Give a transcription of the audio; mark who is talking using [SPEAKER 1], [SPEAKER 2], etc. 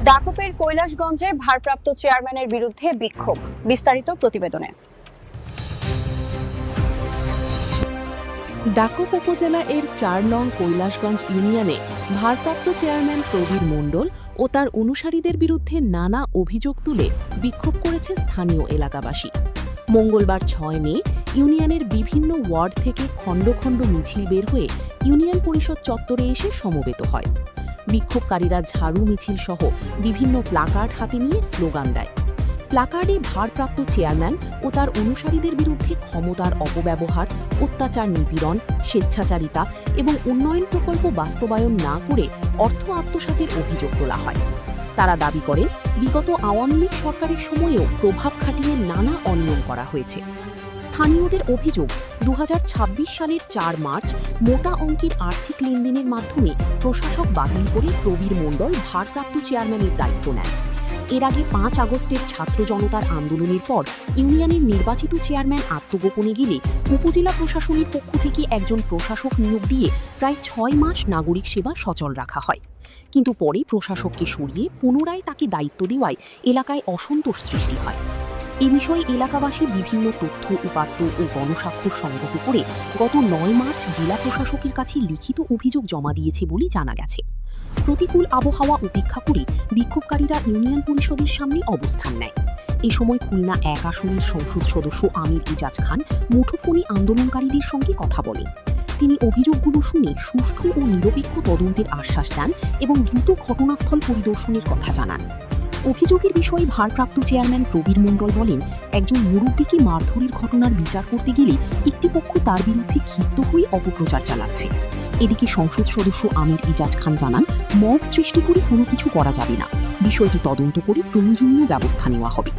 [SPEAKER 1] দাকপের কৈলাসগঞ্জে ভারপ্রাপ্ত চেয়ারম্যানের বিরুদ্ধে বিক্ষোভ, বিস্তারিত প্রতিবেদনে।
[SPEAKER 2] দাকপ উপজেলা এর ৪ নং কৈলাসগঞ্জ ইউনিয়নে ভারপ্রাপ্ত চেয়ারম্যান প্রবীর মণ্ডল ও তার অনুসারীদের বিরুদ্ধে নানা অভিযোগ তুলে বিক্ষোভ করেছে স্থানীয় এলাকাবাসী। মঙ্গলবার ৬ মে ইউনিয়নের বিভিন্ন ওয়ার্ড থেকে খণ্ড খণ্ড মিছিল বের হয়ে ইউনিয়ন পরিষদ চত্বরে এসে সমবেত হয়। বিক্ষোভকারীরা ঝাড়ু মিছিল সহ বিভিন্ন প্লাকার্ড হাতে নিয়ে স্লোগান দেয়। প্লাকার্ডে ভারপ্রাপ্ত চেয়ারম্যান ও তার অনুসারীদের বিরুদ্ধে ক্ষমতার অপব্যবহার, অত্যাচার, নিপীড়ন, স্বেচ্ছাচারিতা এবং উন্নয়ন প্রকল্প বাস্তবায়ন না করে অর্থ আত্মসাতের অভিযোগ তোলা হয়। তারা দাবি করেন, বিগত আওয়ামী লীগ সরকারের সময়েও প্রভাব খাটিয়ে নানা অনিয়ম করা হয়েছে। স্থানীয়দের অভিযোগ, ২০২৬ সালের ৪ মার্চ মোটা অঙ্কের আর্থিক লেনদেনের মাধ্যমে প্রশাসক বাতিল করে প্রবীর মণ্ডল ভারপ্রাপ্ত চেয়ারম্যানের দায়িত্ব নেন। এর আগে ৫ আগস্টের ছাত্র জনতার আন্দোলনের পর ইউনিয়নের নির্বাচিত চেয়ারম্যান আত্মগোপনে গেলে উপজেলা প্রশাসনের পক্ষ থেকে একজন প্রশাসক নিয়োগ দিয়ে প্রায় ৬ মাস নাগরিক সেবা সচল রাখা হয়। কিন্তু পরে প্রশাসককে সরিয়ে পুনরায় তাকে দায়িত্ব দেওয়ায় এলাকায় অসন্তোষ সৃষ্টি হয়। এ বিষয়ে এলাকাবাসী বিভিন্ন তথ্য, উপাত্ত ও গণস্বাক্ষর সংগ্রহ করে গত ৯ মার্চ জেলা প্রশাসকের কাছে লিখিত অভিযোগ জমা দিয়েছে বলে জানা গেছে। প্রতিকূল আবহাওয়া উপেক্ষা করে বিক্ষোভকারীরা ইউনিয়ন পরিষদের সামনে অবস্থান নেয়। এ সময় খুলনা ১ আসনের সংসদ সদস্য আমির ইজাজ খান মুঠোফোনে আন্দোলনকারীদের সঙ্গে কথা বলেন। তিনি অভিযোগগুলো শুনে সুষ্ঠু ও নিরপেক্ষ তদন্তের আশ্বাস দেন এবং দ্রুত ঘটনাস্থল পরিদর্শনের কথা জানান। অভিযোগের বিষয়ে ভারপ্রাপ্ত চেয়ারম্যান প্রবীর মণ্ডল বলেন, একজন মুরব্বীকে মারধরের ঘটনার বিচার করতে গেলে একটি পক্ষ তার বিরুদ্ধে ক্ষিপ্ত হয়ে অপপ্রচার চালাচ্ছে। এদিকে সংসদ সদস্য আমির ইজাজ খান জানান, মব সৃষ্টি করে কোনো কিছু করা যাবে না, বিষয়টি তদন্ত করে প্রয়োজনীয় ব্যবস্থা নেওয়া হবে।